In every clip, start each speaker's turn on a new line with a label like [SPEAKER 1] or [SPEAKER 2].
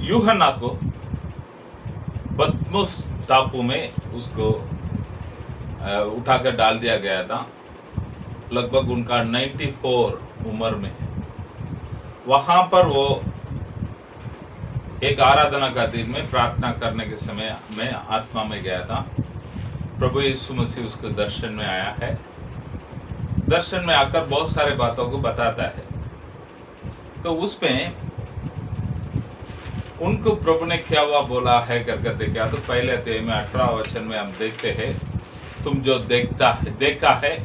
[SPEAKER 1] यूहन्ना को पतमुस टापू में उसको उठाकर डाल दिया गया था। लगभग उनका 94 उम्र में वहां पर वो एक आराधना का दिन में प्रार्थना करने के समय मैं आत्मा में गया था। प्रभु यीशु मसीह उसको दर्शन में आया है। दर्शन में आकर बहुत सारे बातों को बताता है। तो उसमें उनको प्रभु ने क्या हुआ बोला है करके देखा तो पहले अध्याय में 18 वचन में हम देखते हैं, तुम जो देखा है।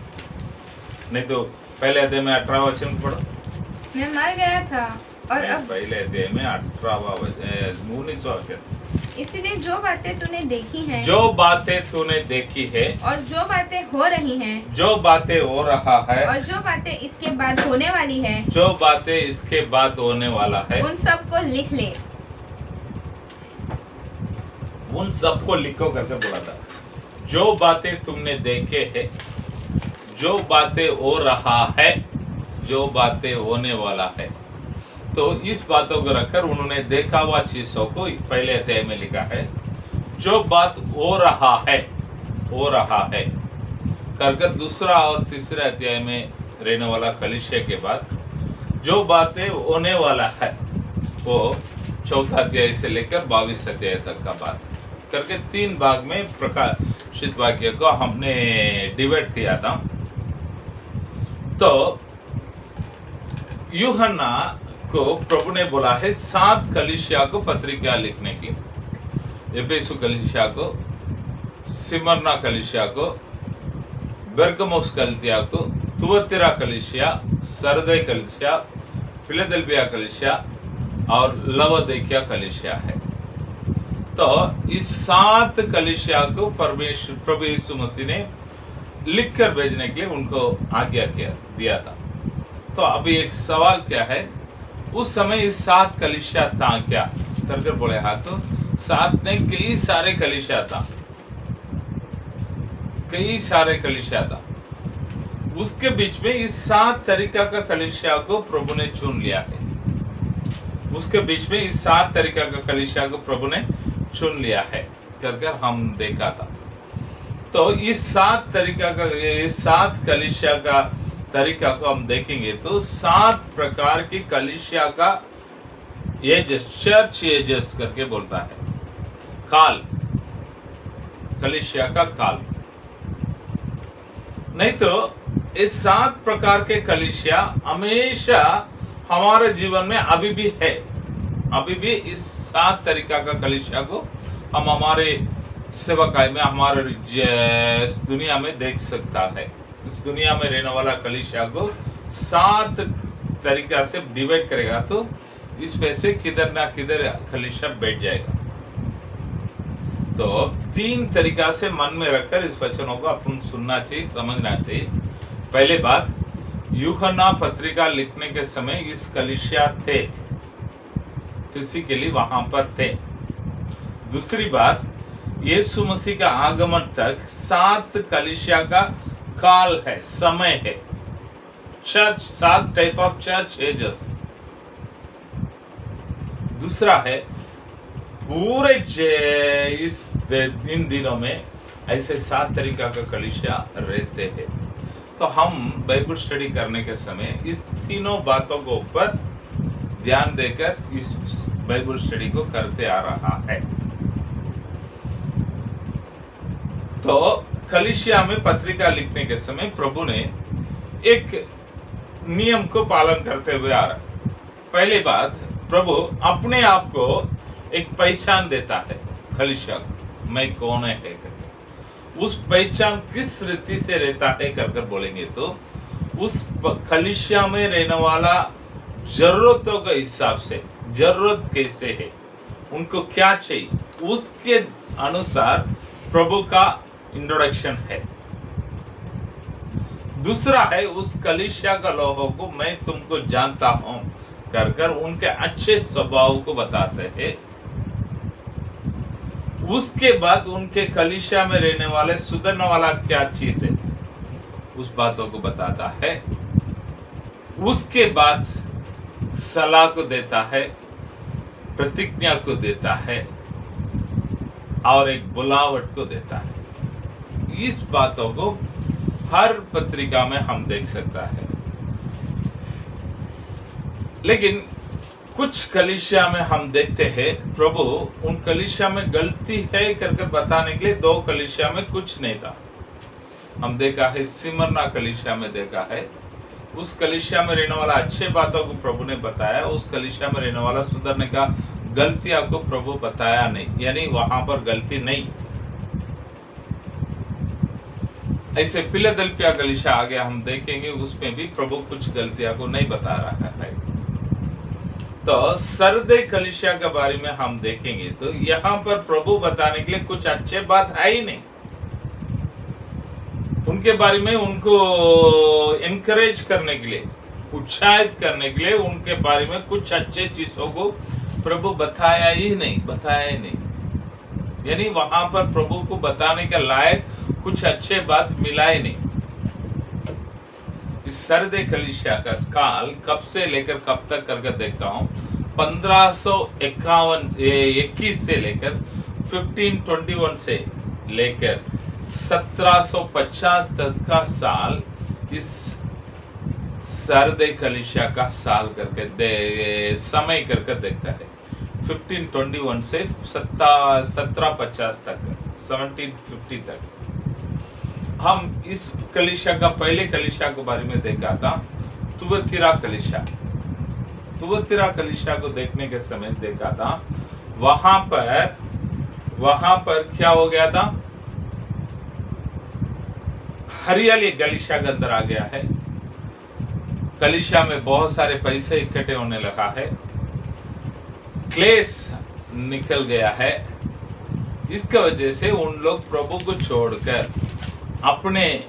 [SPEAKER 1] नहीं तो पहले अध्याय में 18 वचन पढ़ो।
[SPEAKER 2] मैं मर गया था और अब
[SPEAKER 1] पहले अध्याय में 18वां 19वां वचन।
[SPEAKER 2] इसीलिए जो बातें तूने देखी हैं,
[SPEAKER 1] जो बातें तूने देखी है
[SPEAKER 2] और जो बातें हो रही हैं,
[SPEAKER 1] जो बातें हो रहा है
[SPEAKER 2] और जो बातें इसके बाद होने वाली है,
[SPEAKER 1] जो बातें इसके बाद होने वाला है,
[SPEAKER 2] उन सब को लिख ले।
[SPEAKER 1] उन सबको लिखो करके बोला था। जो बातें तुमने देखे हैं, जो बातें हो रहा है, जो बातें होने वाला है। तो इस बातों को रखकर उन्होंने देखा हुआ चीजों को पहले अध्याय में लिखा है। जो बात हो रहा है करके दूसरा और तीसरा अध्याय में रहने वाला कलीसिया के बाद जो बातें होने वाला है वो चौथा अध्याय से लेकर 22 अध्याय तक का बात करके 3 भाग में प्रकाशित वाक्य को हमने डिवाइड किया था। तो यूहन्ना को प्रभु ने बोला है 7 कलीसिया को पत्रिका लिखने की। एफेसु कलीसिया को, सिमरना कलीसिया को, बेरगमुस कलीसिया को, तुअतीरा कलीसिया, सरदे कलीसिया, फिलाडेल्फिया कलीसिया और लवोदिकिया कलीसिया है। तो इस 7 कलीसिया को प्रभु यीशु मसीह ने लिखकर भेजने के लिए उनको आज्ञा दिया था। तो अभी एक सवाल क्या है, उस समय इस 7 कलीसिया था क्या करके बोले हाँ, तो 7 ने कई सारे कलीसिया था, कई सारे कलीसिया था। उसके बीच में इस 7 तरीका का कलीसिया को प्रभु ने चुन लिया है। उसके बीच में इस 7 तरीका का कलीसिया को प्रभु ने चुन लिया है करके हम देखा था। तो इस 7 तरीका का, इस 7 कलीसिया का तरीका को हम देखेंगे तो 7 प्रकार की कलीसिया का एजेस, चर्च एजेस करके बोलता है। काल, कलीसिया का काल। नहीं तो इस 7 प्रकार के कलीसिया हमेशा हमारे जीवन में अभी भी है। अभी भी इस 7 तरीका का कलीसिया को हम हमारे सेवकाई में, हमारे दुनिया में देख सकता है। इस दुनिया में रहने वाला कलीसिया को 7 तरीका से डिवाइड करेगा तो इसमें से किधर ना किधर कलीसिया बैठ जाएगा। तो 3 तरीका से मन में रखकर इस वचनों को अपन सुनना चाहिए, समझना चाहिए। पहले बात, यूहन्ना पत्रिका लिखने के समय इस कलीसिया थे, फिजिकली वहां पर थे। दूसरी बात, यीशु मसीह का आगमन तक 7 कलीसिया का काल है, समय है। Church, 7 type of church ages. दूसरा है, पूरे इन दिनों में ऐसे 7 तरीका का कलीसिया रहते हैं। तो हम बाइबल स्टडी करने के समय इस तीनों बातों को ऊपर ध्यान देकर इस बाइबल स्टडी को करते आ रहा है। तो कलीसिया में पत्रिका लिखने के समय प्रभु ने एक नियम को पालन करते हुए आ रहा। पहली बात, प्रभु अपने आप को एक पहचान देता है कलीसिया को, मैं कौन है करके। उस पहचान किस रीति से रहता है कर बोलेंगे तो उस कलीसिया में रहने वाला जरूरतों के हिसाब से, जरूरत कैसे है, उनको क्या चाहिए, उसके अनुसार प्रभु का इंट्रोडक्शन है। दूसरा है, उस कलीसिया का लोगों को मैं तुमको जानता हूं कर उनके अच्छे स्वभाव को बताते हैं। उसके बाद उनके कलीसिया में रहने वाले सुधरने वाला क्या चीज है उस बातों को बताता है। उसके बाद सलाह को देता है, प्रतिज्ञा को देता है और एक बुलावट को देता है। इस बातों को हर पत्रिका में हम देख सकता है। लेकिन कुछ कलीसिया में हम देखते हैं प्रभु उन कलीसिया में गलती है करके बताने के लिए 2 कलीसिया में कुछ नहीं था। हम देखा है सिमरना कलीसिया में देखा है, उस कलीसिया में रहने वाला अच्छे बातों को प्रभु ने बताया, उस कलीसिया में रहने वाला सुधरने का गलतियां को प्रभु बताया नहीं, यानी वहां पर गलती नहीं। ऐसे फिलाडेल्फिया कलीसिया आगे हम देखेंगे, उसमें भी प्रभु कुछ गलतियां को नहीं बता रहा है। तो सरदे कलीसिया के बारे में हम देखेंगे तो यहाँ पर प्रभु बताने के लिए कुछ अच्छे बात है ही नहीं। उनके बारे में उनको एनकरेज करने के लिए, उत्साहित करने के लिए उनके बारे में कुछ अच्छे चीजों को प्रभु बताया ही नहीं। यानी वहां पर प्रभु को बताने के लायक कुछ अच्छे बात मिला ही नहीं। इस सरदे कलीसिया का काल कब से लेकर कब तक करके देखता हूं, 1521 से लेकर 1521 से लेकर 1750 तक का साल इस सरदे कलीसिया का साल करके समय करके देखता है। 1521 से 1750 तक, 1750 तक हम इस कलीसिया का पहले कलीसिया के बारे में देखा था, तुवतीरा कलीसिया को देखने के समय देखा था। वहां पर क्या हो गया था, हरियाली कलीसिया के अंदर आ गया है। कलीसिया में बहुत सारे पैसे इकट्ठे होने लगा है, क्लेश निकल गया है। इसके वजह से उन लोग प्रभु को छोड़कर अपने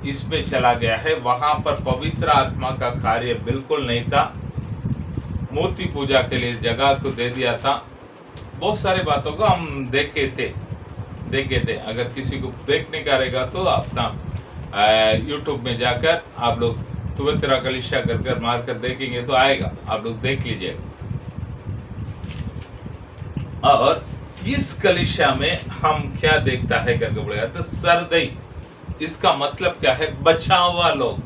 [SPEAKER 1] इसमें चला गया है। वहां पर पवित्र आत्मा का कार्य बिल्कुल नहीं था। मूर्ति पूजा के लिए जगह को दे दिया था। बहुत सारे बातों को हम देखे थे। अगर किसी को देखने का रहेगा तो अपना यूट्यूब में जाकर आप लोग तुवतीरा कलीसिया कर मारकर देखेंगे तो आएगा, आप लोग देख लीजिए। और इस कलीसिया में हम क्या देखता है करके बोलेगा तो सरदई, इसका मतलब क्या है, बचाव हुआ लोग,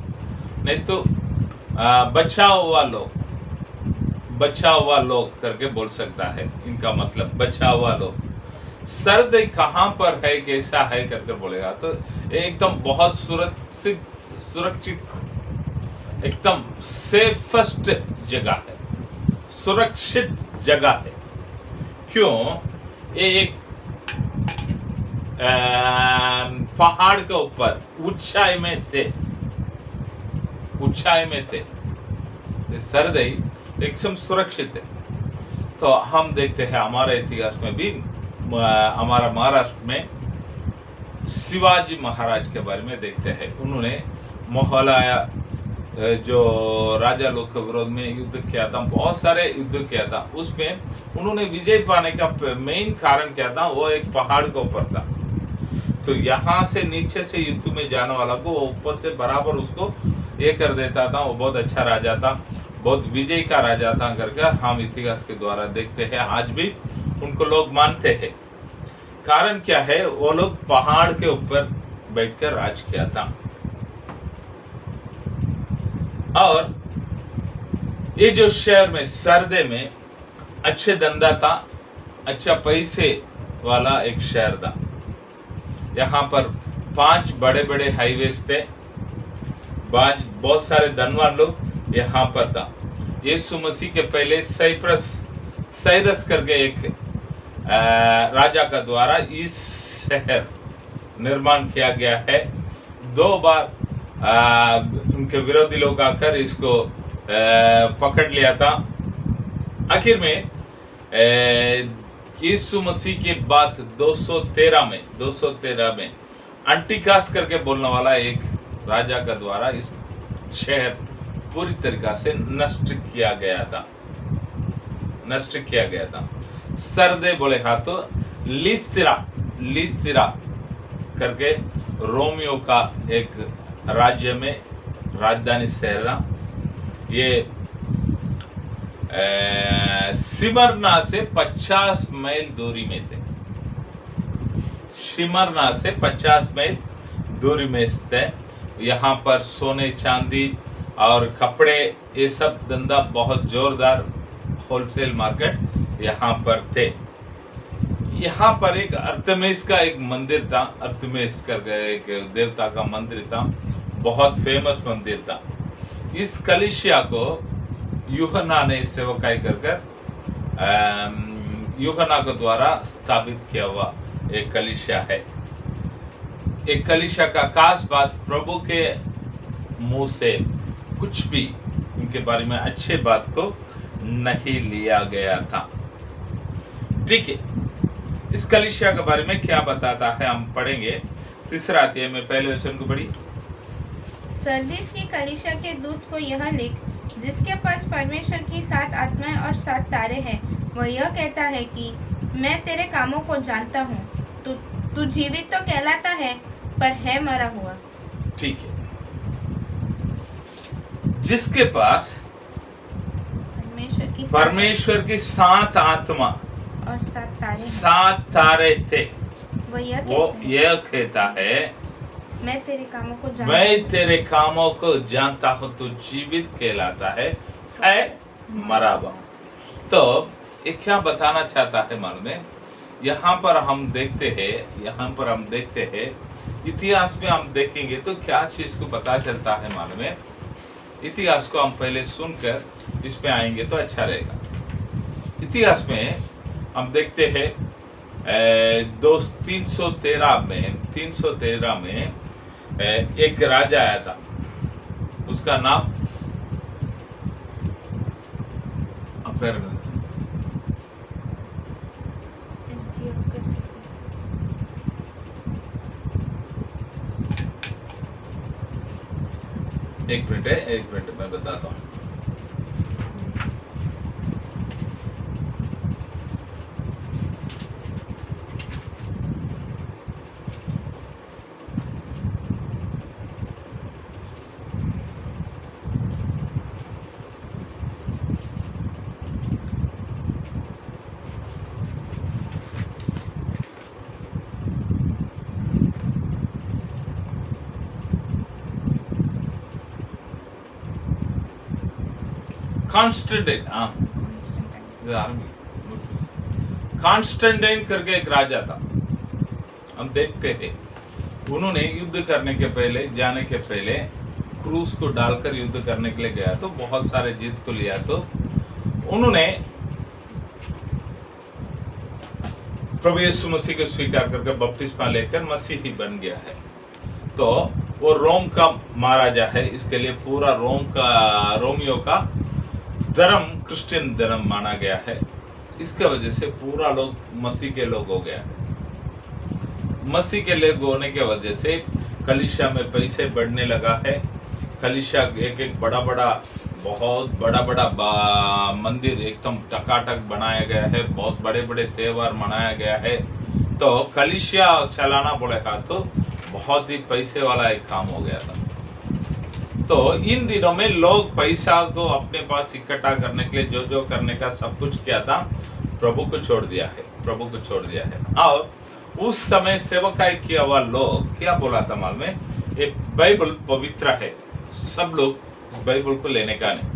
[SPEAKER 1] नहीं तो बचाव हुआ लोग करके बोल सकता है। इनका मतलब बचाव हुआ लोग। सरदई कहां पर है, कैसा है करके बोलेगा तो एकदम बहुत सुरक्षित एकदम सेफेस्ट जगह है, सुरक्षित जगह है। क्यों? ये एक पहाड़ के ऊपर ऊंचाई में थे। सरदई एकदम सुरक्षित है। तो हम देखते हैं हमारे इतिहास में भी, हमारा महाराष्ट्र में शिवाजी महाराज के बारे में देखते हैं। उन्होंने मोहलाया जो राजा लोग के विरोध में युद्ध किया था, बहुत सारे युद्ध किया था। उसमें उन्होंने विजय पाने का मेन कारण क्या था, वो एक पहाड़ के ऊपर था। तो यहाँ से नीचे से युद्ध में जाने वाला को वो ऊपर से बराबर उसको ये कर देता था। वो बहुत अच्छा राजा था, बहुत विजय का राजा था करके हम इतिहास के द्वारा देखते हैं। आज भी उनको लोग मानते हैं। कारण क्या है, वो लोग पहाड़ के ऊपर बैठकर राज किया था। और ये जो शहर में सरदे में अच्छे धंधा था, अच्छा पैसे वाला एक शहर था। यहाँ पर 5 बड़े बड़े हाईवेज थे, बहुत सारे धनवान लोग यहाँ पर था। यीशु मसीह के पहले साइरस करके एक राजा का द्वारा इस शहर निर्माण किया गया है। 2 बार उनके विरोधी लोग आकर इसको पकड़ लिया था। आखिर में यीशु मसीह के बाद 213 में अंटिकास करके बोलने वाला एक राजा का द्वारा इस शहर पूरी तरीका से नष्ट किया गया था। सरदे बोले हाँ तो लिस्तिरा करके रोमियो का एक राज्य में राजधानी शहर था। ये सिमरना से 50 मील दूरी में थे। सिमरना से 50 मील दूरी में थे। यहाँ पर सोने चांदी और कपड़े ये सब धंधा बहुत जोरदार होलसेल मार्केट यहाँ पर थे। यहाँ पर एक अर्थमेस का एक मंदिर था। अर्थमेस का एक देवता का मंदिर था, बहुत फेमस मंदिर था। इस कलीसिया को यूहन्ना ने सेवकाई कर यूहन्ना के द्वारा स्थापित किया हुआ एक कलीसिया है। एक कलीसिया का खास बात, प्रभु के मुंह से कुछ भी इनके बारे में अच्छे बात को नहीं लिया गया था। ठीक है, इस कलीसिया के बारे में क्या बताता है हम पढ़ेंगे। तीसरा अध्याय में पहले वचन को पढ़ी।
[SPEAKER 2] सरदीस की कलीसिया के दूत को यह लिख, जिसके पास परमेश्वर की 7 आत्माएं और 7 तारे हैं, वह यह कहता है कि मैं तेरे कामों को जानता हूँ। तू जीवित तो कहलाता है, पर है मरा हुआ।
[SPEAKER 1] ठीक है, जिसके पास परमेश्वर की 7 आत्मा
[SPEAKER 2] और 7 तारे हैं,
[SPEAKER 1] 7 तारे थे,
[SPEAKER 2] वो
[SPEAKER 1] यह कहता है
[SPEAKER 2] मैं तेरे कामों को जानता हूँ।
[SPEAKER 1] तू जीवित कहलाता है मरा हुआ। तो ये क्या बताना चाहता है मालूम है? यहाँ पर हम देखते हैं इतिहास में हम देखेंगे तो क्या चीज को पता चलता है मालूम है? इतिहास को हम पहले सुनकर इस पे आएंगे तो अच्छा रहेगा। इतिहास में हम देखते हैं 313 में एक राजा आया था, उसका नाम एक मिनट मैं बताता हूँ। कॉन्स्टेंटाइन करके एक राजा था। हम देखते हैं उन्होंने युद्ध करने के पहले, जाने के पहले क्रूस को डालकर युद्ध करने के लिए गया, तो बहुत सारे जीत को लिया। तो उन्होंने प्रभु यीशु मसीह को स्वीकार करके बपतिस्मा लेकर मसीही बन गया है। तो वो रोम का महाराजा है, इसके लिए पूरा रोमियो का धर्म क्रिश्चियन धर्म माना गया है। इसके वजह से पूरा लोग मसीह के लोग हो गया है। मसीह के लोग होने के वजह से कलीसिया में पैसे बढ़ने लगा है। कलीसिया एक बहुत बड़ा मंदिर एकदम टकाटक बनाया गया है, बहुत बड़े बड़े त्योहार मनाया गया है। तो कलीसिया चलाना पड़ेगा तो बहुत ही पैसे वाला एक काम हो गया था। तो इन दिनों में लोग पैसा को अपने पास इकट्ठा करने के लिए जो करने का सब कुछ किया था, प्रभु को छोड़ दिया है। और उस समय सेवकाई किया हुआ लोग क्या बोला था मालूम है? ये बाइबल पवित्र है, सब लोग इस बाइबल को लेने का नहीं।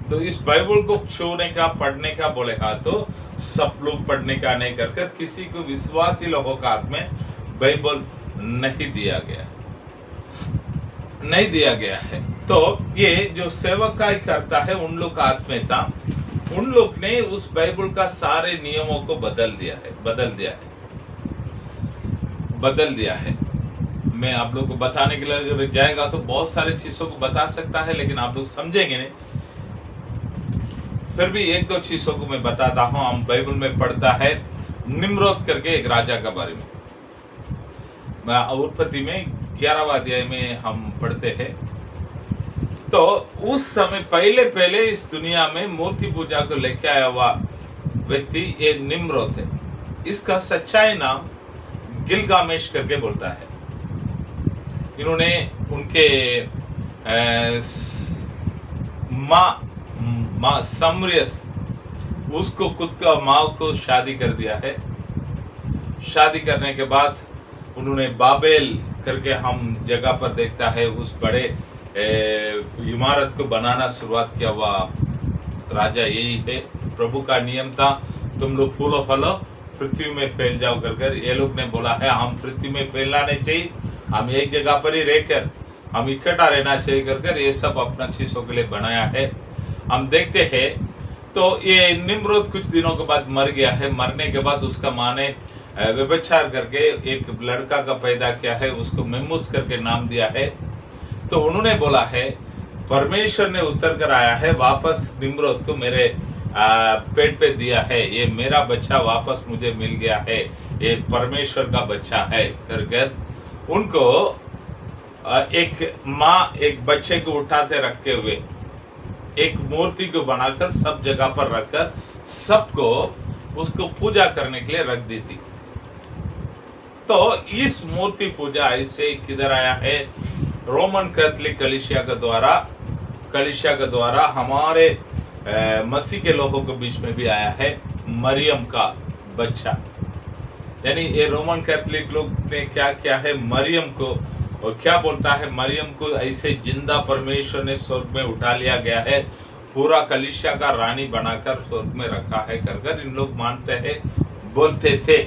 [SPEAKER 1] तो इस बाइबल को छूने का, पढ़ने का बोलेगा तो सब लोग पढ़ने का नहीं कर किसी को विश्वासी लोगों का हाथ में बाइबल नहीं दिया गया है। तो ये जो सेवकाई करता है उन लोग का हाथ में था। उन लोग ने उस बाइबल का सारे नियमों को बदल दिया है। मैं आप लोग को बताने के लिए जाएगा तो बहुत सारे चीजों को बता सकता है, लेकिन आप लोग समझेंगे नहीं। फिर भी एक दो चीजों को मैं बताता हूँ। हम बाइबल में पढ़ता है निम्रोद करके एक राजा के बारे में। उत्पत्ति में 11वां अध्याय में हम पढ़ते हैं। तो उस समय पहले इस दुनिया में मूर्ति पूजा को लेके आया हुआ व्यक्ति ये निम्रोद है। इसका सच्चाई नाम गिलगामेश करके बोलता है। इन्होंने उनके माँ समरियस उसको खुद का माँ को शादी कर दिया है। शादी करने के बाद उन्होंने बाबेल करके हम जगह पर देखता है उस बड़े इमारत को बनाना शुरुआत किया हुआ राजा यही है। प्रभु का नियम था तुम लोग फूलो फलो पृथ्वी में फैल जाओ कर ये लोग ने बोला है हम पृथ्वी में फैलना नहीं चाहिए, हम एक जगह पर ही रहकर हम इकट्ठा रहना चाहिए कर ये सब अपना चीजों के लिए बनाया है। हम देखते हैं तो ये निम्रोद कुछ दिनों के बाद मर गया है। मरने के बाद उसका माँ ने व्यभिचार करके एक लड़का का पैदा किया है, उसको मेमुस करके नाम दिया है। तो उन्होंने बोला है परमेश्वर ने उतर कर आया है वापस निम्रोद को मेरे पेट पे दिया है, ये मेरा बच्चा वापस मुझे मिल गया है, ये परमेश्वर का बच्चा है कर उनको एक माँ एक बच्चे को उठाते रखते हुए एक मूर्ति को बनाकर सब जगह पर रखकर सबको उसको पूजा करने के लिए रख दी थी। तो इस मूर्ति पूजा ऐसे किधर आया है? रोमन कैथोलिक कलीसिया के द्वारा हमारे मसीह के लोगों के बीच में भी आया है। मरियम का बच्चा, यानी ये रोमन कैथोलिक लोग ने क्या किया है, मरियम को और क्या बोलता है, मरियम को ऐसे जिंदा परमेश्वर ने स्वर्ग में उठा लिया गया है, पूरा कलीसिया का रानी बनाकर स्वर्ग में रखा है कर इन लोग मानते हैं, बोलते थे।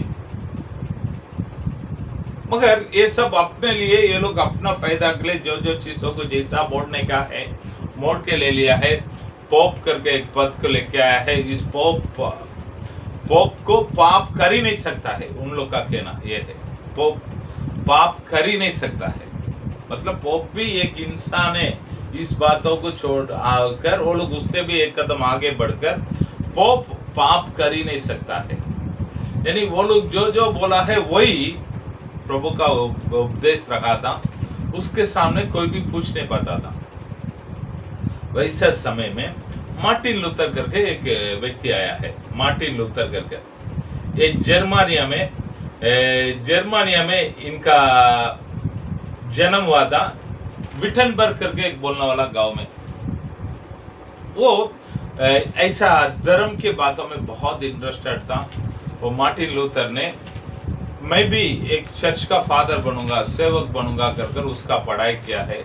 [SPEAKER 1] मगर ये सब अपने लिए ये लोग अपना फायदा के लिए जो जो चीजों को जैसा मोड़ने का है मोड़ के ले लिया है। पोप करके एक पद को लेके आया है। इस पोप को पाप कर ही नहीं सकता है, उन लोग का कहना यह है पोप पाप कर ही नहीं सकता है। मतलब पोप भी एक इंसान है, इस बातों को छोड़ कर वो लोग उससे भी एक कदम आगे बढ़कर पोप पाप कर ही नहीं सकता है। यानी वो लोग जो जो बोला है वही प्रभु का उपदेश रखा था, उसके सामने कोई भी पूछ नहीं पाता था। वैसे समय में मार्टिन लूथर करके एक व्यक्ति आया है, मार्टिन लूथर करके। ये जर्मनिया में इनका जन्म हुआ था, विटनबर्ग करके एक बोलने वाला गांव में। वो ऐसा धर्म के बातों में बहुत इंटरेस्टेड था। वो मार्टिन लूथर ने मैं भी एक चर्च का फादर बनूंगा, सेवक बनूंगा कर उसका पढ़ाई किया है,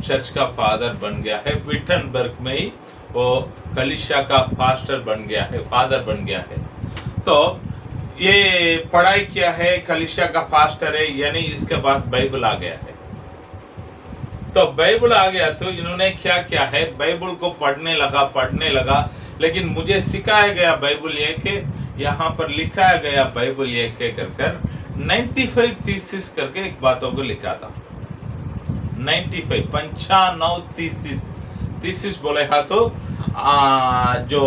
[SPEAKER 1] चर्च का फादर बन गया है। विटनबर्ग में ही वो कलीसिया का पास्टर बन गया है, फादर बन गया है। तो ये पढ़ाई किया है, कलीसिया का पास्टर है, यानी इसके पास बाइबल आ गया है। तो बाइबल आ गया तो इन्होंने क्या किया है, बाइबल को पढ़ने लगा। लेकिन मुझे सिखाया गया बाइबल ये कि यहाँ पर लिखा गया बाइबल ये कर 95 थीसिस करके एक बातों को लिखा था। 95 थीसिस बोले हा तो जो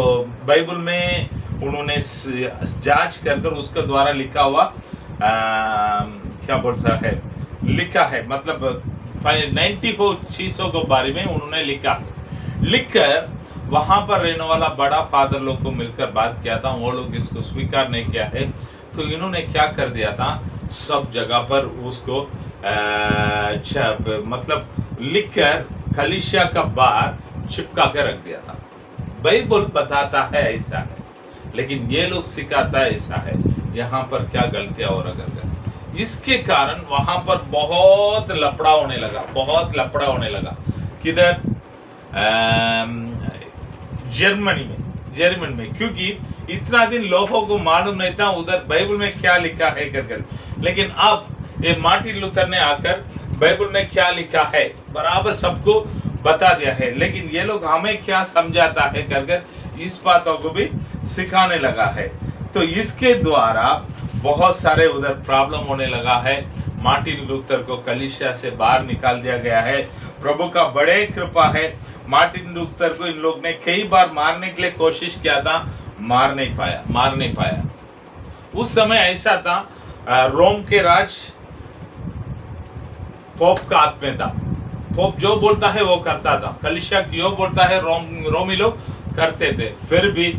[SPEAKER 1] बाइबल में उन्होंने जांच कर उसके द्वारा लिखा हुआ क्या बोलता है, लिखा है, मतलब 94 चीजों के बारे में उन्होंने लिखकर वहां पर रहने वाला बड़ा फादर लोग को मिलकर बात किया था। वो लोग इसको स्वीकार नहीं किया है, तो इन्होंने क्या कर दिया था, सब जगह पर उसको मतलब लिखकर कलीसिया का बाहर चिपका के रख दिया था। बाइबल बताता है ऐसा है, लेकिन ये लोग सिखाता है ऐसा है। यहाँ पर क्या गलतियां हो रहा है, इसके कारण वहां पर बहुत लफड़ा होने लगा। किधर? जर्मन में, क्योंकि इतना दिन लोगों को मालूम नहीं था उधर बाइबल में क्या लिखा है कर। लेकिन अब ये मार्टिन लूथर ने आकर बाइबल में क्या लिखा है बराबर सबको बता दिया है। लेकिन ये लोग हमें क्या समझाता है कर इस बातों को भी सिखाने लगा है। तो इसके द्वारा बहुत सारे उधर प्रॉब्लम होने लगा है। मार्टिन लूथर को कलीसिया से बाहर निकाल दिया गया है। प्रभु का बड़े कृपा है, मार्टिन लूथर को इन लोग ने कई बार मारने के लिए कोशिश किया था, मार नहीं पाया। उस समय ऐसा था, रोम के राज पोप का हाथ में था। पोप जो बोलता है वो करता था, कलीसिया जो बोलता है रोमी लोग करते थे। फिर भी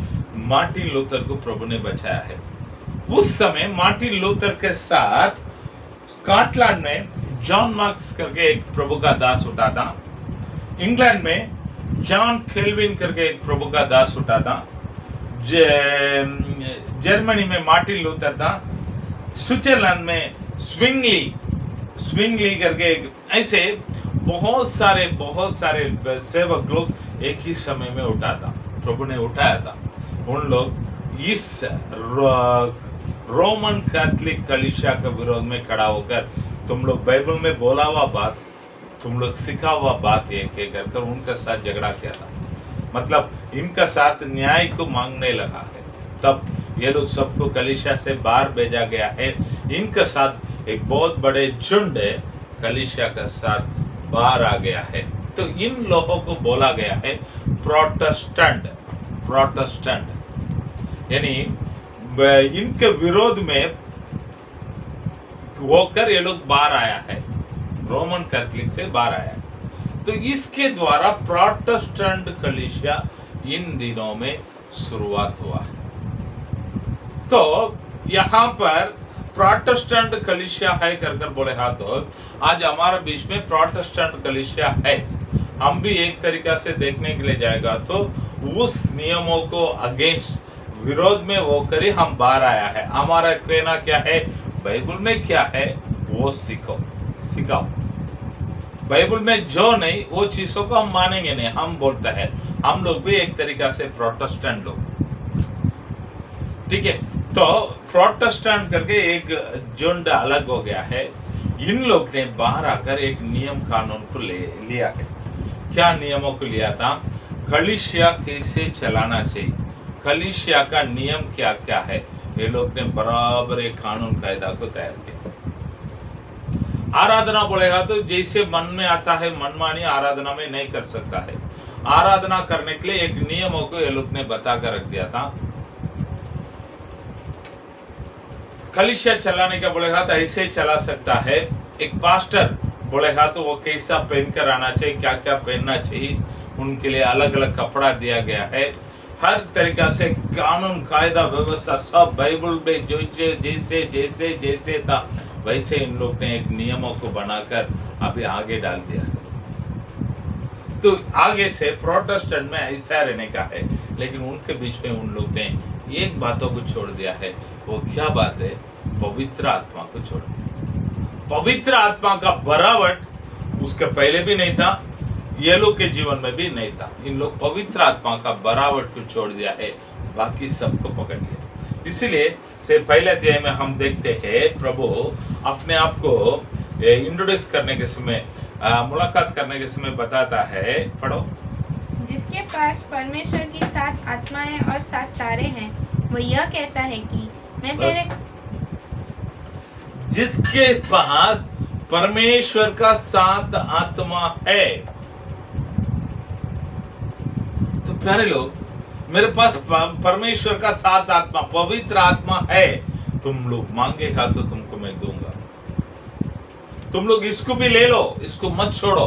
[SPEAKER 1] मार्टिन लूथर को प्रभु ने बचाया है। उस समय मार्टिन लूथर के साथ स्कॉटलैंड में जॉन मार्क्स करके एक प्रभु का दास उठा था। इंग्लैंड में जॉन केल्विन करके एक प्रभु का दास उठा था। जर्मनी में मार्टिन लूथर था, स्विट्जरलैंड में स्विंगली करके ऐसे बहुत सारे सेवक लोग एक ही समय में उठा था, प्रभु ने उठाया था। उन लोग इस रोमन कैथोलिक कलीसिया के विरोध में खड़ा होकर तुम लोग बाइबल में बोला हुआ बात, तुम लोग सिखा हुआ बात ये कहकर उनके साथ झगड़ा किया था, मतलब इनका साथ न्याय को मांगने लगा है। तब ये लोग सबको कलीसिया से बाहर भेजा गया है। इनके साथ एक बहुत बड़े झुंड कलीसिया के साथ बाहर आ गया है। तो इन लोगों को बोला गया है प्रोटेस्टेंट, यानी इनके विरोध में होकर ये लोग बाहर आया है, रोमन कैथोलिक से बाहर आया है। तो इसके द्वारा प्रोटेस्टेंट कलीसिया इन दिनों में शुरुआत हुआ है। तो यहाँ पर प्रोटेस्टेंट कलीसिया है कर बोले, हाँ तो आज हमारे बीच में प्रोटेस्टेंट कलीसिया है। हम भी एक तरीका से देखने के लिए जाएगा तो उस नियमों को अगेंस्ट विरोध में होकर ही हम बाहर आया है। हमारा कहना क्या है, बाइबल में क्या है वो सिखाओ। बाइबल में जो नहीं वो चीजों को हम मानेंगे नहीं। हम बोलते हैं हम लोग भी एक तरीका से प्रोटेस्टेंट लोग, ठीक है। तो प्रोटेस्टेंट करके एक झुंड अलग हो गया है। इन लोग ने बाहर आकर एक नियम कानून को लिया है। क्या नियमों को लिया था, कलीसिया कैसे चलाना चाहिए, कलीसिया का नियम क्या क्या है, ये लोग ने बराबर एक कानून कायदा को तैयार किया। आराधना बोलेगा तो जैसे मन में आता है मनमानी आराधना में नहीं कर सकता है। आराधना करने के लिए एक नियमों को ये लोग ने बता कर रख दिया था। कलीसिया चलाने का बोलेगा तो ऐसे ही चला सकता है। एक पास्टर बोलेगा तो वो कैसा पहनकर आना चाहिए, क्या क्या पहनना चाहिए, उनके लिए अलग अलग कपड़ा दिया गया है। हर तरीका से कानून कायदा व्यवस्था सब बाइबल में जो जैसे जैसे जैसे था वैसे इन लोग ने एक नियमों को बनाकर अभी आगे डाल दिया। तो आगे से प्रोटेस्टेंट में ऐसा रहने का है, लेकिन उनके बीच में उन लोग ने एक बातों को छोड़ दिया है। वो क्या बात है, पवित्र आत्मा को छोड़ दिया। पवित्र आत्मा का बरावट उसके पहले भी नहीं था, ये लोग के जीवन में भी नहीं था। इन लोग पवित्र आत्मा का बरावट को छोड़ दिया है, बाकी सबको पकड़ लिया। इसीलिए से पहले अध्याय में हम देखते हैं प्रभु अपने आप को इंट्रोड्यूस करने के समय, मुलाकात करने के समय बताता है, पढ़ो।
[SPEAKER 2] जिसके पास परमेश्वर की 7 आत्माएं और 7 तारे हैं, वो यह कहता है कि मैं तेरे।
[SPEAKER 1] जिसके पास परमेश्वर का 7 आत्मा है। तो प्यारे लोग, मेरे पास परमेश्वर का 7 आत्मा, पवित्र आत्मा है। तुम लोग मांगेगा तो तुमको मैं दूंगा। तुम लोग इसको भी ले लो, इसको मत छोड़ो।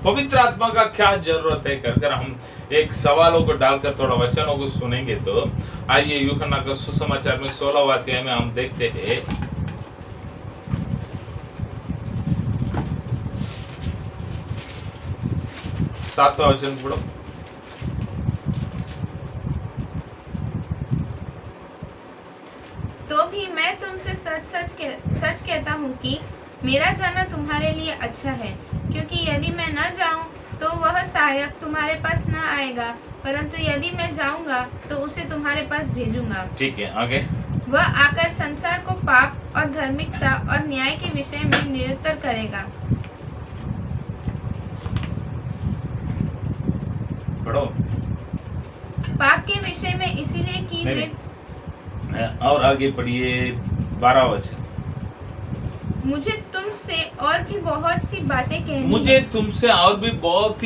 [SPEAKER 1] पवित्र आत्मा का क्या जरूरत है कर हम एक सवालों को डालकर थोड़ा वचनों को सुनेंगे। तो आइए यूहन्ना का सुसमाचार में 16वां अध्याय में हम देखते हैं। सातवां वचन पढ़ो।
[SPEAKER 2] तो भी मैं तुमसे सच कहता हूँ कि मेरा जाना तुम्हारे लिए अच्छा है, क्योंकि यदि मैं न जाऊं तो वह सहायक तुम्हारे पास न आएगा, परंतु यदि मैं जाऊंगा तो उसे तुम्हारे पास भेजूंगा।
[SPEAKER 1] ठीक है, आगे।
[SPEAKER 2] वह आकर संसार को पाप और धार्मिकता और न्याय के विषय में निरंतर करेगा।
[SPEAKER 1] पढ़ो।
[SPEAKER 2] पाप के विषय में इसीलिए कि वे।
[SPEAKER 1] और आगे पढ़िए 12वां वचन।
[SPEAKER 2] मुझे तुमसे और भी बहुत सी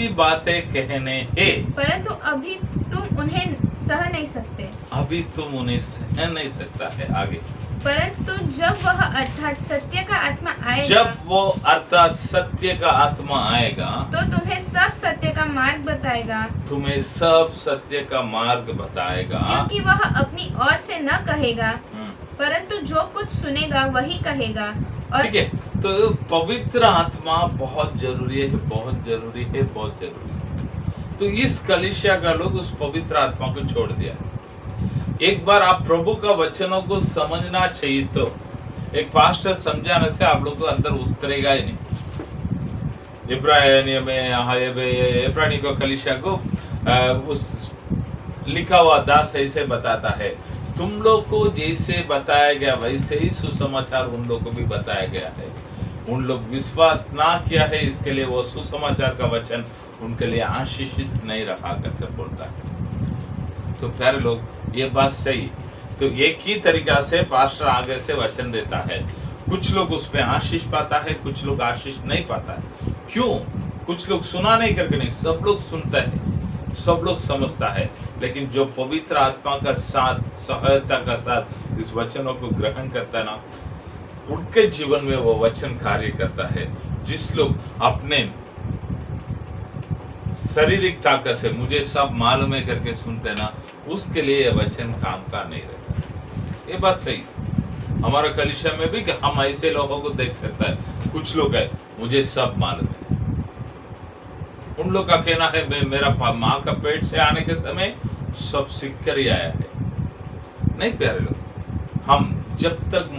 [SPEAKER 2] बातें कहने हैं, परंतु अभी तुम उन्हें सह नहीं सकते।
[SPEAKER 1] अभी तुम उन्हें सह नहीं सकता है। आगे।
[SPEAKER 2] परंतु जब वह अर्थात सत्य का आत्मा आएगा,
[SPEAKER 1] जब वो अर्थात सत्य का आत्मा आएगा
[SPEAKER 2] तो तुम्हें सब सत्य का मार्ग बताएगा।
[SPEAKER 1] तुम्हें सब सत्य का मार्ग बताएगा,
[SPEAKER 2] क्योंकि वह अपनी ओर से न कहेगा, परंतु जो कुछ सुनेगा वही कहेगा। और
[SPEAKER 1] ठीक है, तो पवित्र आत्मा बहुत जरूरी है, बहुत जरूरी है, बहुत जरूरी है। तो इस कलीसिया का लोग उस पवित्र आत्मा को छोड़ दिया। एक बार आप प्रभु का वचनों को समझना चाहिए, तो एक पास्टर समझाने से आप लोग को अंदर उतरेगा ही नहीं। इब्रानियों में इब्रानी को कलीसिया को उस लिखा हुआ दास ऐसे बताता है, तुम लोग को जैसे बताया गया वैसे ही सुसमाचार उन लोग को भी बताया गया है। उन लोग विश्वास ना किया है, इसके लिए वो सुसमाचार का वचन उनके लिए आशीषित नहीं रहा करके बोलता है। तो प्यारे लोग, ये बात सही। तो एक ही तरीका से पास्टर आगे से वचन देता है, कुछ लोग उसमें आशीष पाता है, कुछ लोग आशीष नहीं पाता है। क्यों? कुछ लोग सुना नहीं करके नहीं, सब लोग सुनता है, सब लोग समझता है, लेकिन जो पवित्र आत्मा का साथ, सहायता का साथ इस वचनों को ग्रहण करता है ना, उनके जीवन में वो वचन कार्य करता है। जिस लोग अपने शारीरिक ताकत से मुझे सब मालूम है करके सुनते ना, उसके लिए ये वचन काम का नहीं रहता। ये बात सही। हमारा कलीसिया में भी हम ऐसे लोगों को देख सकता है, कुछ लोग है मुझे सब मालूम है, उन लोग का कहना है मेरा माँ का पेट से आने के समय सब सीख कर ही आया है। नहीं प्यारे लोग, हम जब तक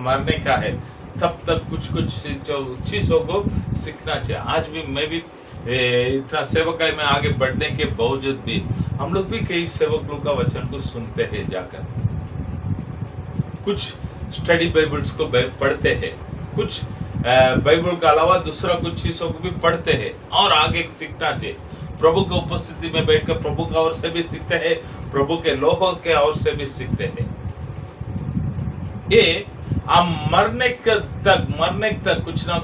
[SPEAKER 1] मरने का है तब तक कुछ चीजों को सीखना चाहिए। आज भी मैं भी इतना सेवकाई में आगे बढ़ने के बावजूद भी हम लोग भी कई सेवक लोग का वचन को सुनते हैं, जाकर कुछ स्टडी बाइबल्स को पढ़ते हैं, कुछ बाइबल के अलावा दूसरा कुछ चीजों को भी पढ़ते हैं और आगे सीखना चाहिए। प्रभु की उपस्थिति में बैठकर प्रभु का ओर से भी सीखते हैं, प्रभु के लोगों के ओर से भी सीखते हैं। ये हम मरने तक कुछ ना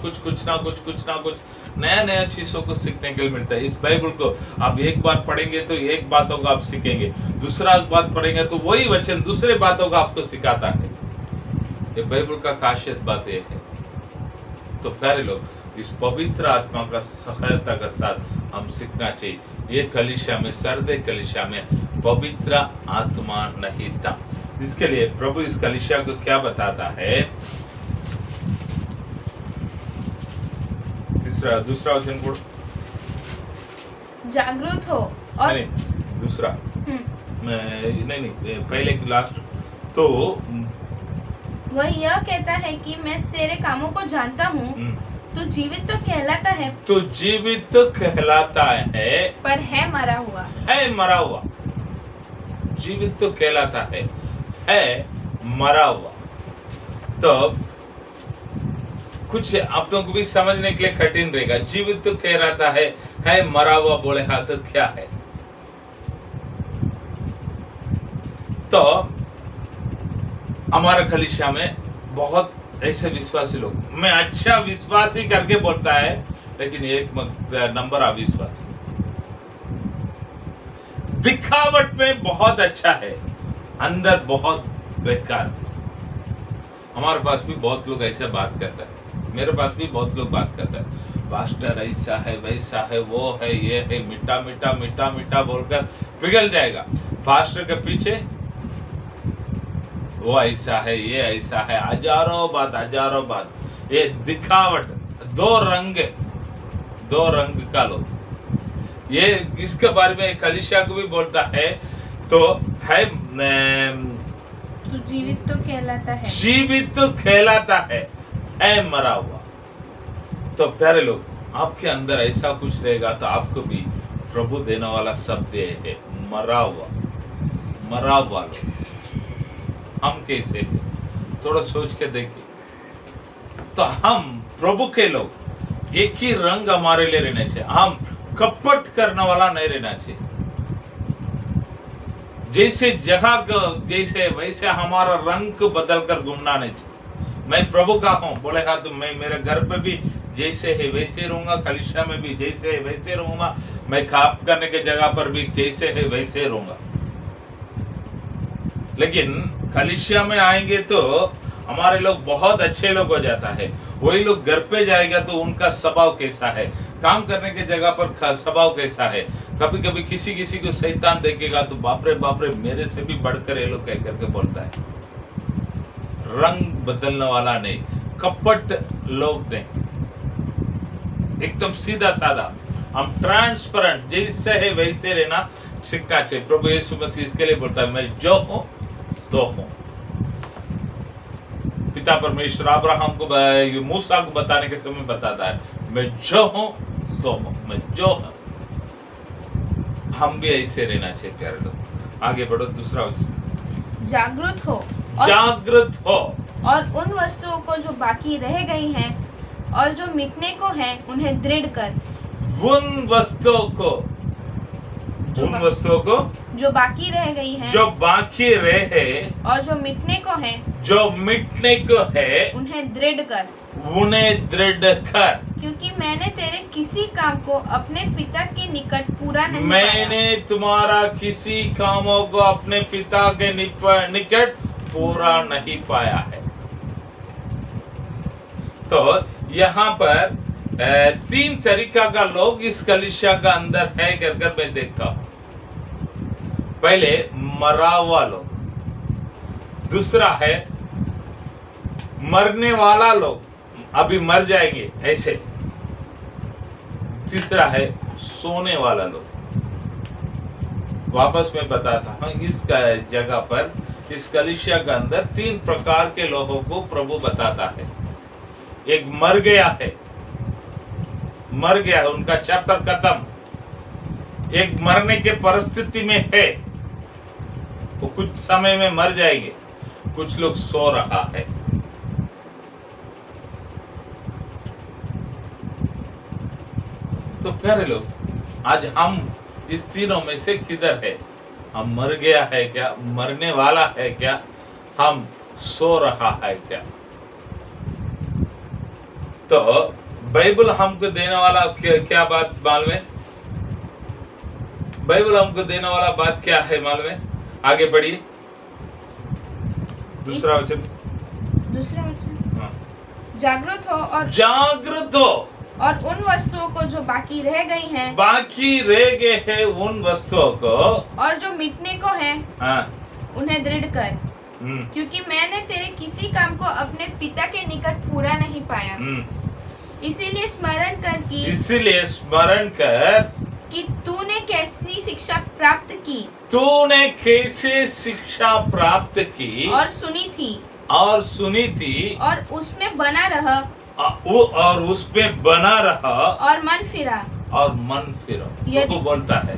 [SPEAKER 1] कुछ नया चीजों को सीखने के लिए मिलता है। इस बाइबल को आप एक बार पढ़ेंगे तो एक बातों को आप सीखेंगे, दूसरा बात पढ़ेंगे तो वही वचन दूसरे बातों का आपको सिखाता है। ये बाइबल का खासियत बात ये है। तो प्यारे लोग, इस पवित्र आत्मा का सहायता के साथ हम सीखना चाहिए। ये कलीसिया में, सरदे कलीसिया में पवित्र आत्मा नहीं था। इसके लिए प्रभु इस कलीसिया को क्या बताता है? दूसरा वचन पढ़ो।
[SPEAKER 2] जागरूक हो और
[SPEAKER 1] नहीं, दूसरा नहीं पहले लास्ट। तो
[SPEAKER 2] वह यह कहता है कि मैं तेरे कामों को जानता हूँ, तू जीवित तो कहलाता है,
[SPEAKER 1] तो जीवित तो कहलाता है
[SPEAKER 2] पर है मरा हुआ।
[SPEAKER 1] जीवित तो कहलाता है मरा हुआ। तो कुछ आप लोगों को भी समझने के लिए कठिन रहेगा। जीवित तो कहलाता है मरा हुआ बोले हाँ तो क्या है? तो हमारे कलीसिया में बहुत ऐसे विश्वासी लोग, मैं अच्छा विश्वासी करके बोलता है, लेकिन एक नंबर अविश्वास, दिखावट में बहुत अच्छा है, अंदर बहुत बेकार। हमारे पास भी बहुत लोग ऐसे बात करता है, मेरे पास भी बहुत लोग बात करता है, पास्टर ऐसा है वैसा है वो है ये है, मीठा मीठा मीठा मीठा बोलकर पिघल जाएगा। पास्टर के पीछे वो ऐसा है ये ऐसा है, हजारों बात। ये दिखावट, दो रंग का लोग। ये इसके बारे में कलीसिया को भी बोलता है। तो है
[SPEAKER 2] तो जीवित तो कहलाता
[SPEAKER 1] है मरा हुआ। तो प्यारे लोग, आपके अंदर ऐसा कुछ रहेगा तो आपको भी प्रभु देने वाला शब्द है मरा हुआ लोग। हम कैसे, थोड़ा सोच के देखिए। तो हम प्रभु के लोग, एक ही रंग हमारे लिए रहना चाहिए। हम कपट करने वाला नहीं रहना चाहिए। जैसे जैसे वैसे हमारा रंग को बदल कर घूमना नहीं चाहिए। मैं प्रभु का हूं बोले हाँ, तो मैं मेरे घर पे भी जैसे है वैसे रहूंगा, कलीसिया में भी जैसे है वैसे रहूंगा, मैं काम करने के जगह पर भी जैसे है वैसे रहूंगा। लेकिन कलीसिया में आएंगे तो हमारे लोग बहुत अच्छे लोग हो जाता है। वही लोग घर पे जाएगा तो उनका स्वभाव कैसा है, काम करने के जगह पर स्वभाव कैसा है। कभी कभी किसी को शैतान देखेगा तो बाप रे मेरे से भी बढ़कर ये लोग कह करके बोलता है। रंग बदलने वाला नहीं, कपट लोग नहीं, एकदम सीधा साधा। हम ट्रांसपेरेंट, जैसे है वैसे रहना, सीखना चाहिए। प्रभु यीशु मसीह इसके लिए बोलता है, मैं जो हूं तो हूं। पिता परमेश्वर अब्राहम को मूसा को बताने के समय बताता है, मैं जो हूं तो हूं, मैं जो हूं। हम भी ऐसे रहना चाहिए प्यारे लोग। आगे बढ़ो, दूसरा वचन।
[SPEAKER 2] जागृत हो
[SPEAKER 1] जागृत हो
[SPEAKER 2] और उन वस्तुओं को जो बाकी रह गई हैं और जो मिटने को हैं उन्हें दृढ़ कर।
[SPEAKER 1] उन वस्तुओं को
[SPEAKER 2] जो बाकी रह गई हैं
[SPEAKER 1] जो बाकी रहे
[SPEAKER 2] और जो मिटने को हैं
[SPEAKER 1] जो मिटने को है
[SPEAKER 2] उन्हें दृढ़ कर,
[SPEAKER 1] उन्हें दृढ़ कर।
[SPEAKER 2] क्योंकि मैंने तेरे किसी काम को अपने पिता के निकट पूरा नहीं
[SPEAKER 1] मैंने तुम्हारा किसी कामों को अपने पिता के निकट पूरा नहीं पाया है। तो यहाँ पर 3 तरीका का लोग इस कलीसिया का अंदर है कर मैं देखता हूं। पहले मरा हुआ लोग, दूसरा है मरने वाला लोग, अभी मर जाएंगे ऐसे, तीसरा है सोने वाला लोग। वापस मैं बताता हूं, इस जगह पर इस कलीसिया के अंदर 3 प्रकार के लोगों को प्रभु बताता है। एक मर गया है, उनका चैप्टर खत्म। एक मरने के परिस्थिति में है, वो कुछ समय में मर जाएंगे। कुछ लोग सो रहा है। तो प्यारे लोग, आज हम इस तीनों में से किधर है? हम मर गया है क्या, मरने वाला है क्या, हम सो रहा है क्या? तो बाइबल हमको देने वाला क्या बात मालूम है? बाइबल हमको देने वाला बात क्या है मालूम है? आगे बढ़िए, दूसरा वचन। हाँ।
[SPEAKER 2] जागृत
[SPEAKER 1] हो
[SPEAKER 2] और उन वस्तुओं को जो बाकी रह गई हैं
[SPEAKER 1] उन वस्तुओं को
[SPEAKER 2] और जो मिटने को हैं
[SPEAKER 1] हाँ।
[SPEAKER 2] उन्हें दृढ़ कर, क्योंकि मैंने तेरे किसी काम को अपने पिता के निकट पूरा नहीं पाया। इसीलिए स्मरण कर कि तूने कैसी शिक्षा प्राप्त की और सुनी थी और उसमें बना रहा और मन फिरा।
[SPEAKER 1] तो बोलता है,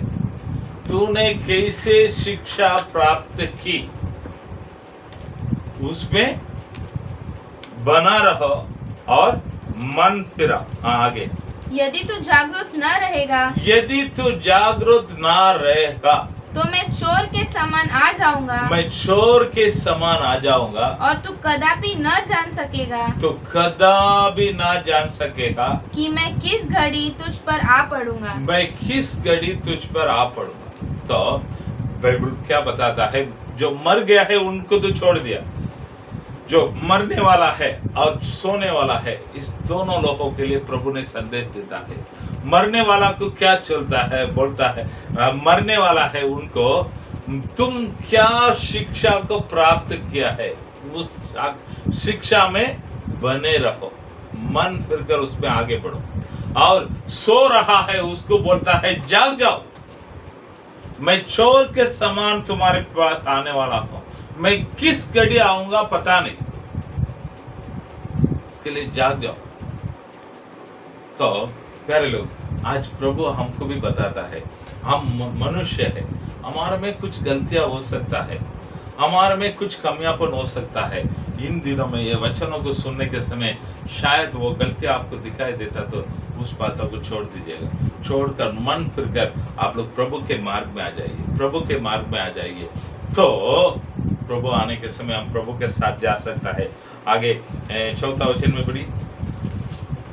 [SPEAKER 1] तूने कैसे शिक्षा प्राप्त की, उसमें बना रहो और मन फिरा। आगे,
[SPEAKER 2] यदि तू जागरूक न रहेगा तो मैं चोर के समान आ जाऊंगा और तू कदापि न जान सकेगा कि मैं किस घड़ी तुझ पर आ पड़ूंगा।
[SPEAKER 1] तो बाइबल क्या बताता है? जो मर गया है उनको तो छोड़ दिया, जो मरने वाला है और सोने वाला है, इस दोनों लोगों के लिए प्रभु ने संदेश देता है। मरने वाला को क्या चलता है? बोलता है, मरने वाला है उनको, तुम क्या शिक्षा को प्राप्त किया है, उस शिक्षा में बने रहो, मन फिरकर उसमें आगे बढ़ो। और सो रहा है उसको बोलता है, जाग जाओ, मैं चोर के समान तुम्हारे पास आने वाला हूं, मैं किस घड़ी आऊंगा पता नहीं, इसके लिए जाग जाओ। तो प्यारे लोग, आज प्रभु हमको भी बताता है, हम मनुष्य है, हमारे में कुछ गलतियां हो सकता है, हमारे में कुछ कमियांपन हो सकता है। इन दिनों में ये वचनों को सुनने के समय शायद वो गलतियां आपको दिखाई देता, तो उस बातों को छोड़ दीजिएगा, छोड़कर मन फिरकर आप लोग प्रभु के मार्ग में आ जाइए, तो प्रभु आने के समय हम प्रभु के साथ जा सकता है। आगे 4 वचन में पढ़िए।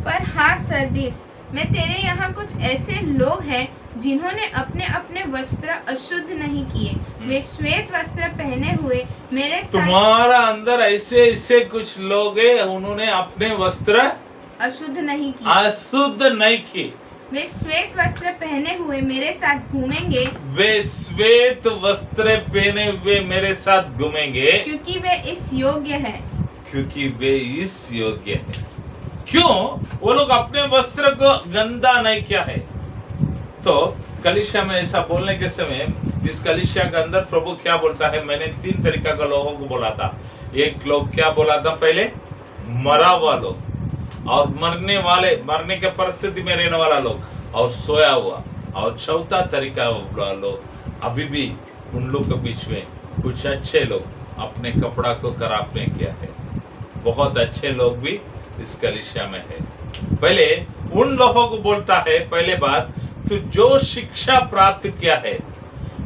[SPEAKER 2] पर हाँ सरदीस, मैं तेरे यहाँ कुछ ऐसे लोग हैं जिन्होंने अपने अपने वस्त्र अशुद्ध नहीं किए, वे श्वेत वस्त्र पहने हुए मेरे साथ। तुम्हारा
[SPEAKER 1] अंदर ऐसे कुछ लोग हैं, उन्होंने अपने वस्त्र
[SPEAKER 2] अशुद्ध नहीं
[SPEAKER 1] किए।
[SPEAKER 2] वे श्वेत वस्त्र पहने हुए मेरे साथ घूमेंगे, क्योंकि वे इस योग्य हैं। क्यों? वो लोग अपने वस्त्र को गंदा नहीं किया है। तो
[SPEAKER 1] कलीसिया में ऐसा बोलने के समय इस कलीसिया के अंदर प्रभु क्या बोलता है, मैंने 3 तरीका का लोगों को बोला था। एक लोग क्या बोला था, पहले मरा हुआ लोग, और मरने के परिस्थिति में रहने वाला लोग, और सोया हुआ, और चौथा तरीका वाला लोग। अभी भी उन लोग के बीच में कुछ अच्छे लोग अपने कपड़ा को खराब नहीं किया है, बहुत अच्छे लोग भी इस कलीसिया में है। पहले उन लोगों को बोलता है, पहले बात, तू जो शिक्षा प्राप्त किया है,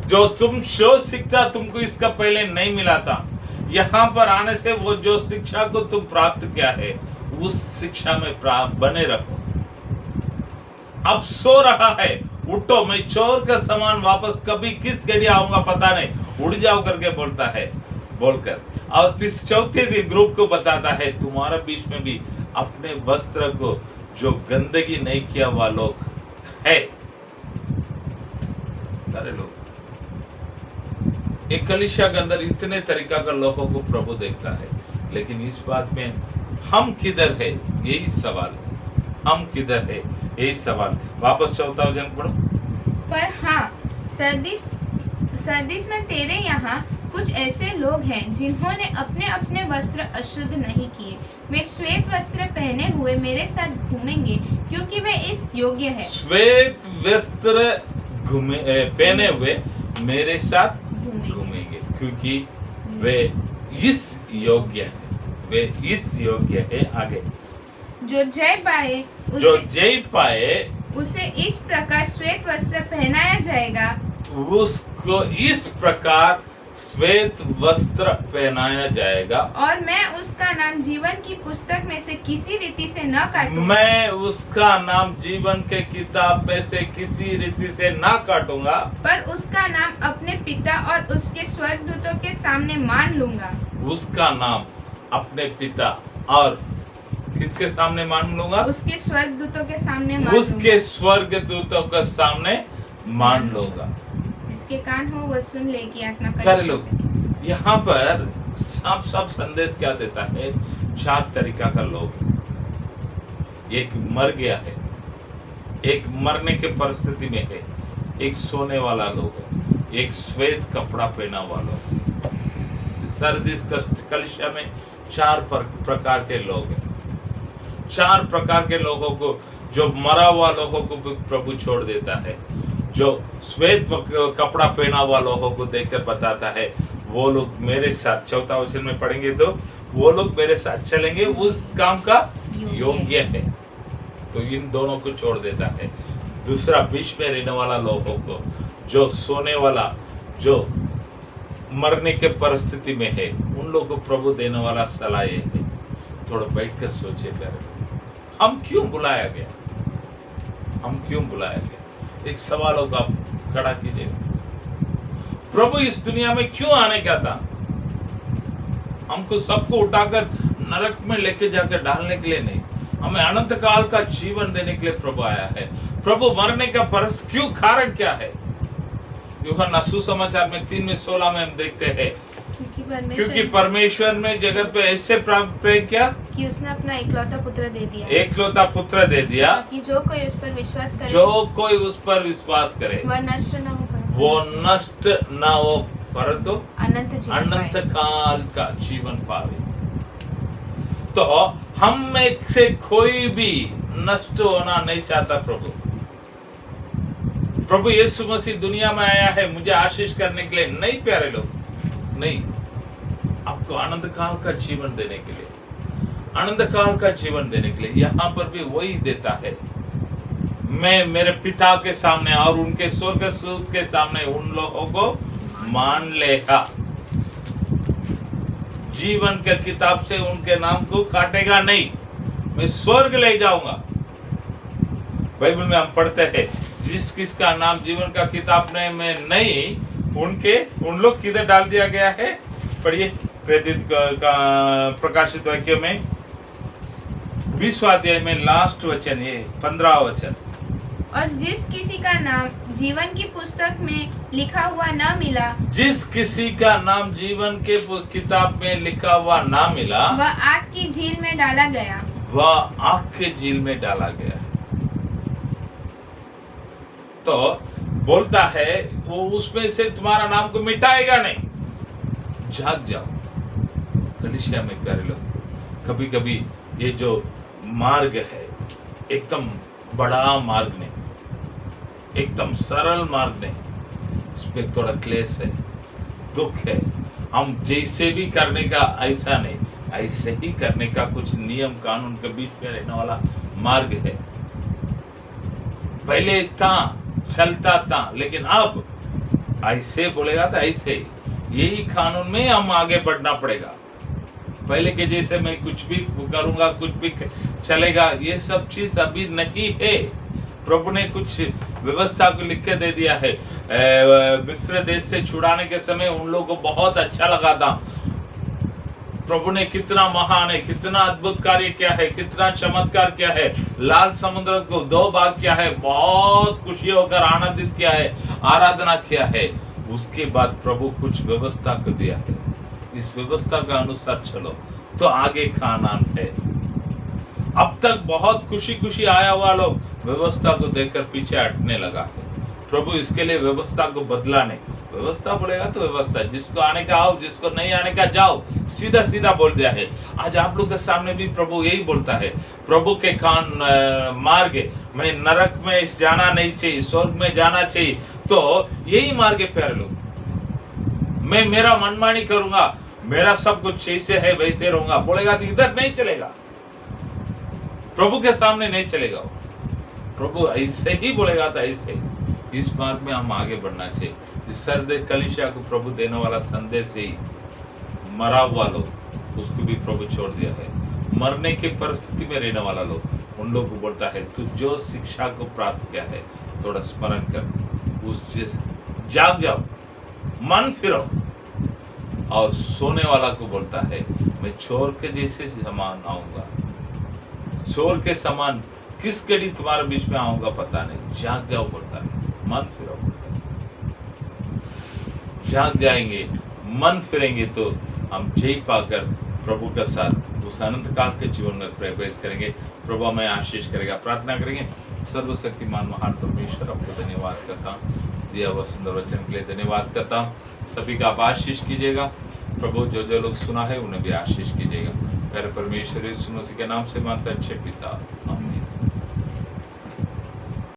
[SPEAKER 1] जो शिक्षा तुमको इसका पहले नहीं मिला था, यहाँ पर आने से वो जो शिक्षा को तुम प्राप्त किया है उस शिक्षा में बने रहो। अब सो रहा है, उठो, मैं चोर का समान वापस कभी किस घड़ी आऊंगा पता नहीं, उड़ जाओ करके बोलता है, बोलकर और इस चौथे दिन ग्रुप को बताता है, तुम्हारे बीच में भी अपने वस्त्र को जो गंदगी नहीं किया हुआ लोग है, सारे लोग। एक कलीसिया के अंदर इतने तरीका का लोगों को प्रभु देखता है, लेकिन इस बात में हम किधर है, यही सवाल है। हम किधर है, यही सवाल। वापस चौथा वचन पढ़ो।
[SPEAKER 2] पर हाँ, सरदीस में तेरे यहाँ कुछ ऐसे लोग हैं जिन्होंने अपने अपने वस्त्र अशुद्ध नहीं किए। वे श्वेत वस्त्र पहने हुए मेरे साथ घूमेंगे, क्योंकि वे इस योग्य है।
[SPEAKER 1] श्वेत वस्त्र पहने हुए मेरे साथ घूमेंगे, क्योंकि वे इस योग्य है, वे इस योग्य है। आगे,
[SPEAKER 2] जो जय पाए उसे इस प्रकार श्वेत वस्त्र पहनाया जाएगा,
[SPEAKER 1] उसको इस प्रकार श्वेत वस्त्र पहनाया जाएगा,
[SPEAKER 2] और मैं उसका नाम जीवन की पुस्तक में से किसी रीति से न काटूंगा।
[SPEAKER 1] मैं उसका नाम जीवन के किताब में से किसी रीति से ना काटूंगा,
[SPEAKER 2] पर उसका नाम अपने पिता और उसके स्वर्गदूतों के सामने मान लूंगा।
[SPEAKER 1] उसका नाम अपने पिता और किसके सामने मान लूंगा?
[SPEAKER 2] उसके स्वर्गदूतों के सामने मान
[SPEAKER 1] उसके स्वर्गदूतों के सामने मान लूंगा।
[SPEAKER 2] जिसके कान हो वह सुन ले की आत्मा
[SPEAKER 1] कर लो। यहाँ पर साफ साफ संदेश क्या देता है? 4 तरीका का लोग, एक मर गया है, एक मरने के परिस्थिति में है, एक सोने वाला लोग है, एक श्वेत कपड़ा पहना हुआ लोग। सरदीस कलीसिया में 4 प्रकार के लोग हैं। 4 प्रकार के लोगों को, जो मरा हुआ लोगों को प्रभु छोड़ देता है, जो श्वेत कपड़ा पहना हुआ लोगों को देखकर बताता है, वो लोग मेरे साथ, चौथा वचन में पढ़ेंगे तो, वो लोग मेरे साथ चलेंगे, उस काम का योग्य है। तो इन दोनों को छोड़ देता है। दूसरा, बीच में रहने वाला लोगों को, जो सोने वाला, जो मरने के परिस्थिति में है, उन लोगों को प्रभु देने वाला सलाह ये है, थोड़ा बैठ कर सोचे कर, हम क्यों बुलाया गया, हम क्यों बुलाया गया? एक सवाल होगा, खड़ा कीजिए। प्रभु इस दुनिया में क्यों आने का था? हमको सबको उठाकर नरक में लेके जाकर डालने के लिए नहीं, हमें अनंत काल का जीवन देने के लिए प्रभु आया है। प्रभु मरने का क्यों, कारण क्या है? यूहन्ना सुसमाचार में 3:16 में हम देखते हैं, क्योंकि परमेश्वर ने जगत पे ऐसे प्रेम किया
[SPEAKER 2] कि उसने अपना इकलौता पुत्र दे दिया,
[SPEAKER 1] एकलौता पुत्र दे दिया,
[SPEAKER 2] कि जो कोई उस पर विश्वास करे,
[SPEAKER 1] जो कोई उस पर विश्वास करे,
[SPEAKER 2] वह नष्ट न हो,
[SPEAKER 1] वो नष्ट न हो, परंतु
[SPEAKER 2] अनंत
[SPEAKER 1] काल का जीवन पावे। तो हम में से कोई भी नष्ट होना नहीं चाहता। प्रभु यीशु मसीह दुनिया में आया है मुझे आशीष करने के लिए नहीं, प्यारे लोग, नहीं, आपको आनंद काल का जीवन देने के लिए, आनंद काल का जीवन देने के लिए। यहाँ पर भी वही देता है, मैं मेरे पिता के सामने और उनके स्वर्गदूत के सामने उन लोगों को मान लेगा, जीवन के किताब से उनके नाम को काटेगा नहीं, मैं स्वर्ग ले जाऊंगा। बाइबल में हम पढ़ते हैं, जिस किसका नाम जीवन का किताब में नहीं, उन लोग किधर डाल दिया गया है? पढ़िए प्रेरित का प्रकाशित वाक्य में 20वां अध्याय में लास्ट वचन, ये 15वां वचन।
[SPEAKER 2] और जिस किसी का नाम जीवन की पुस्तक में लिखा हुआ न मिला,
[SPEAKER 1] जिस किसी का नाम जीवन के किताब में लिखा हुआ ना मिला,
[SPEAKER 2] वह आग की झील में डाला गया,
[SPEAKER 1] वह आग के झील में डाला गया। तो बोलता है वो उसमें से तुम्हारा नाम को मिटाएगा नहीं। जाग जाओ कलीसिया में प्यारे लोग। कभी कभी ये जो मार्ग है एकदम बड़ा मार्ग नहीं, एकदम सरल मार्ग नहीं, इसमें थोड़ा क्लेश है, दुख है। हम जैसे भी करने का ऐसा नहीं, ऐसे ही करने का कुछ नियम कानून के बीच में रहने वाला मार्ग है। पहले था चलता था, लेकिन अब ऐसे बोलेगा तो ऐसे यही कानून में हम आगे बढ़ना पड़ेगा। पहले के जैसे मैं कुछ भी करूंगा, कुछ भी चलेगा, ये सब चीज अभी नहीं है। प्रभु ने कुछ व्यवस्था को लिख के दे दिया है। मिस्र देश से छुड़ाने के समय उन लोगों को बहुत अच्छा लगा था। प्रभु ने कितना महान है, कितना अद्भुत कार्य किया है, कितना चमत्कार किया है, लाल समुद्र को 2 भाग किया है, बहुत खुशी होकर आनंदित किया है, आराधना किया है। उसके बाद प्रभु कुछ व्यवस्था को दिया है, इस व्यवस्था का अनुसार चलो तो आगे कानान है। अब तक बहुत खुशी खुशी आया हुआ लोग व्यवस्था को देखकर पीछे हटने लगा है। प्रभु इसके लिए व्यवस्था को बदला नहीं। व्यवस्था बोलेगा तो व्यवस्था, जिसको आने का आओ, जिसको नहीं आने का जाओ, सीधा सीधा बोल दिया है। आज आप लोग के सामने भी प्रभु यही बोलता है। प्रभु के मार्ग में नरक में जाना नहीं चाहिए, स्वर्ग में जाना चाहिए, तो यही मार्ग है प्यारे लोग। मैं मेरा मनमानी करूंगा, मेरा सब कुछ जैसे है वैसे रहूंगा बोलेगा तो इधर नहीं चलेगा, प्रभु के सामने नहीं चलेगा। प्रभु ऐसे ही बोलेगा तो ऐसे ही। इस मार्ग में हम आगे बढ़ना चाहिए। इस सर्दे कलीसिया को प्रभु देने वाला संदेश ही, मरा हुआ लोग उसको भी प्रभु छोड़ दिया है। मरने की परिस्थिति में रहने वाला लोग, उन लोग को बोलता है तू जो शिक्षा को प्राप्त किया है थोड़ा स्मरण कर, उस जाग जाओ, मन फिरो। और सोने वाला को बोलता है मैं चोर के जैसे समान आऊंगा। चोर के समान किस घड़ी तुम्हारे बीच में आऊंगा पता नहीं। जाग जाओ बोलता है, मन फिरो। जाग जाएंगे, मन फिरेंगे तो हम जय पाकर प्रभु के साथ उस अनंत काल के जीवन में प्रवेश करेंगे। प्रभु हमें आशीष करेगा। प्रार्थना करेंगे। सर्वशक्तिमान महान परमेश्वर, आपको धन्यवाद करता हूँ, दिया हुआ सुंदर वचन के लिए धन्यवाद करता हूँ। सभी का आप आशीष कीजिएगा प्रभु। जो जो लोग सुना है उन्हें भी आशीष कीजिएगा। प्यारे परमेश्वर यीशु मसीह के नाम से माता अच्छे पिता, आमीन।